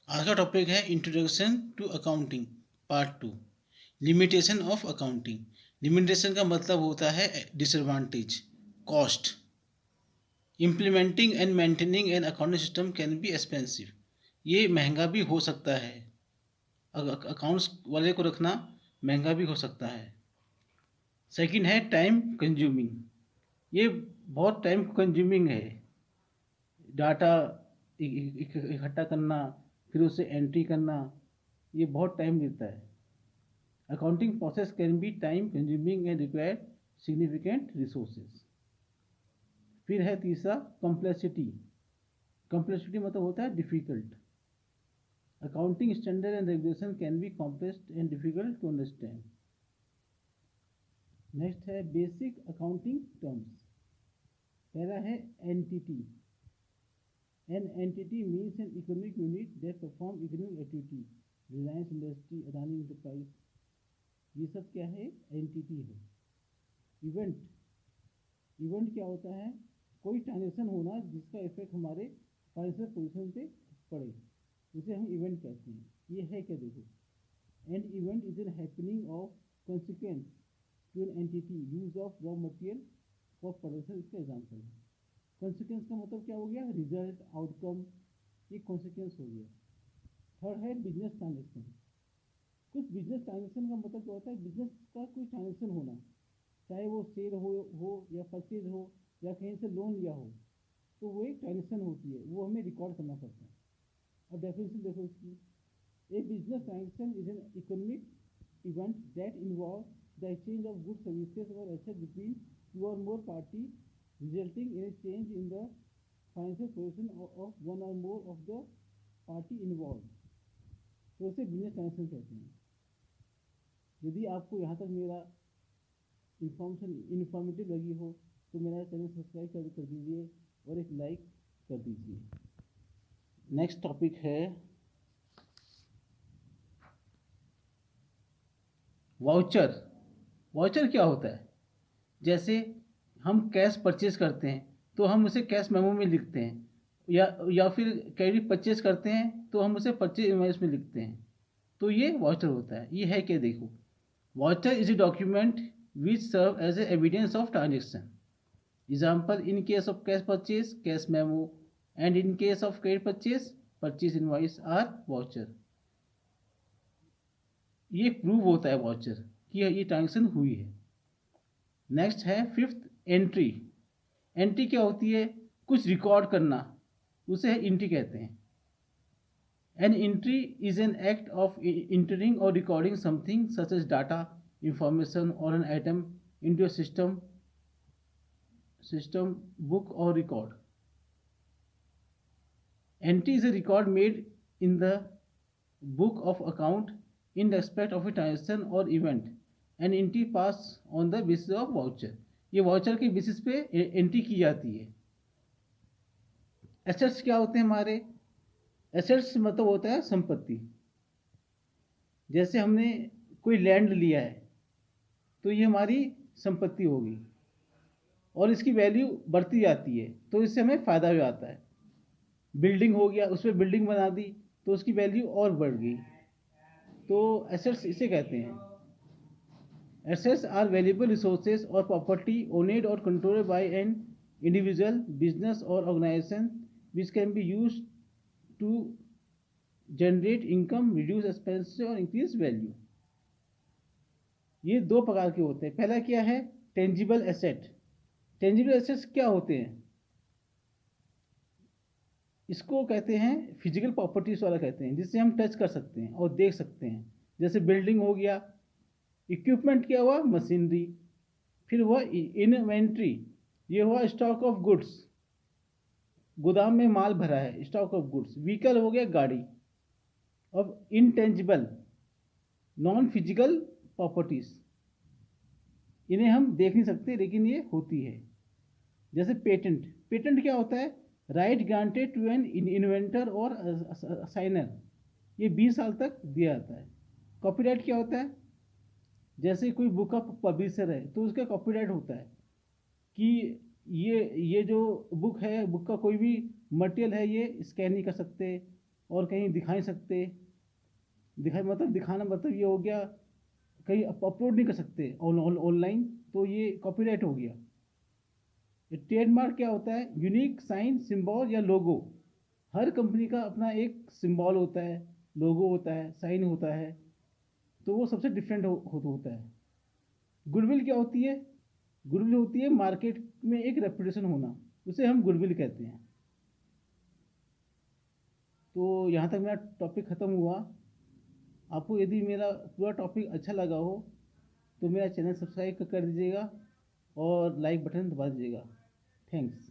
आज का टॉपिक है introduction to accounting part 2। Limitation of accounting. Limitation का मतलब होता है disadvantage, cost. Implementing and maintaining an accounting system can be expensive. ये महंगा भी हो सकता है। अकाउंट्स वाले को रखना महंगा भी हो सकता है। सेकंड है टाइम कंज्यूमिंग। ये बहुत टाइम कंज्यूमिंग है। डाटा इकट्ठा करना, फिर उसे एंट्री करना, ये बहुत टाइम लेता है। Accounting process can be time consuming and require significant resources. फिर है तीसरा कॉम्प्लेक्सिटी। कॉम्प्लेक्सिटी मतलब होता है difficult. Accounting standard and regulation can be complex and difficult to understand. Next है बेसिक अकाउंटिंग टर्म्स। पहला है entity. An entity means an economic unit that perform economic activity. Reliance industry, Adani enterprise, ये सब क्या है? एंटिटी है। Event. Event क्या होता है? कोई ट्रांजेक्शन होना जिसका इफेक्ट हमारे फाइनेंशियल पोजीशन पे पड़े, उसे हम इवेंट कहते हैं। ये है क्या? देखो, an event is an happening of consequence to an entity use of raw material for production. इसका एग्जाम्पल है। कॉन्सिक्वेंस का मतलब क्या हो गया? रिजल्ट, आउटकम, ये कॉन्सिक्वेंस हो गया। थर्ड है बिजनेस ट्रांजेक्शन। कुछ बिजनेस ट्रांजेक्शन का मतलब क्या होता है? बिजनेस का कोई ट्रांजेक्शन होना, चाहे वो सेल हो या परचेज हो या कहीं से लोन लिया हो, तो वो एक ट्रांजेक्शन होती है, वो हमें रिकॉर्ड करना पड़ता है। अब डेफिनेशन देखो इसकी। A business transaction is an economic event that involve the exchange of good services or asset between two or more party resulting in a change in the financial position of one or more of the party involve, तो उसे business transaction कहते हैं। यदि आपको यहाँ तक मेरा informative लगी हो तो मेरा चैनल सब्सक्राइब कर दीजिए और एक लाइक कर दीजिए। नेक्स्ट टॉपिक है वाउचर। वाउचर क्या होता है? जैसे हम कैश परचेज करते हैं तो हम उसे कैश मेमो में लिखते हैं, या फिर क्रेडिट परचेज करते हैं तो हम उसे परचेज इनवॉइस में लिखते हैं। तो ये वाउचर होता है। ये है क्या? देखो, voucher is a document which serve as a evidence of transaction. Example, in case of cash purchase, cash memo, and in case of credit purchase, purchase invoice or voucher. ये प्रूव होता है voucher कि ये transaction हुई है। Next है fifth entry. Entry क्या होती है? कुछ रिकॉर्ड करना, उसे एंट्री कहते हैं। An entry is an act of entering or recording something such as data, information or an item into a system, book or record. Entry is a record made in the book of account in respect of a transaction or event. An entry pass on the basis of voucher. ये voucher के basis पे entry की जाती है। Assets क्या होते हैं हमारे? एसेट्स मतलब होता है संपत्ति। जैसे हमने कोई लैंड लिया है तो ये हमारी संपत्ति होगी और इसकी वैल्यू बढ़ती जाती है, तो इससे हमें फ़ायदा भी आता है। बिल्डिंग हो गया, उस पर बिल्डिंग बना दी तो उसकी वैल्यू और बढ़ गई, तो एसेट्स इसे कहते हैं। Assets are valuable resources or property owned or controlled by an individual, business or organization which can be used to generate income, reduce expenses or increase value. ये दो प्रकार के होते हैं। पहला क्या है? Tangible asset. टेंजिबल एसेट्स क्या होते हैं? इसको कहते हैं फिजिकल प्रॉपर्टीज वाला कहते हैं, जिससे हम टच कर सकते हैं और देख सकते हैं। जैसे बिल्डिंग हो गया, इक्विपमेंट क्या हुआ? मशीनरी। फिर हुआ इन्वेंट्री, ये हुआ स्टॉक ऑफ गुड्स, गोदाम में माल भरा है, स्टॉक ऑफ गुड्स। व्हीकल हो गया गाड़ी। अब इनटेंजिबल, नॉन फिजिकल प्रॉपर्टीज, इन्हें हम देख नहीं सकते लेकिन ये होती है। जैसे पेटेंट। पेटेंट क्या होता है? Right granted to an inventor और साइनर, ये 20 साल तक दिया जाता है। कॉपीराइट क्या होता है? जैसे कोई बुक का पब्लिशर है तो उसका कॉपीराइट होता है कि ये जो बुक है, बुक का कोई भी मटेरियल है, ये स्कैन नहीं कर सकते, और कहीं दिखा नहीं सकते। दिखाना मतलब ये हो गया कहीं अपलोड नहीं कर सकते ऑनलाइन, तो ये कॉपीराइट हो गया। ट्रेडमार्क क्या होता है? यूनिक साइन, सिंबल या लोगो। हर कंपनी का अपना एक सिंबल होता है, लोगो होता है, साइन होता है, तो वो सबसे डिफरेंट होता है। गुडविल क्या होती है? गुडविल होती है मार्केट में एक रेपुटेशन होना, उसे हम गुडविल कहते हैं। तो यहाँ तक मेरा टॉपिक ख़त्म हुआ। आपको यदि मेरा पूरा टॉपिक अच्छा लगा हो तो मेरा चैनल सब्सक्राइब कर दीजिएगा और लाइक बटन दबा दीजिएगा। थैंक्स।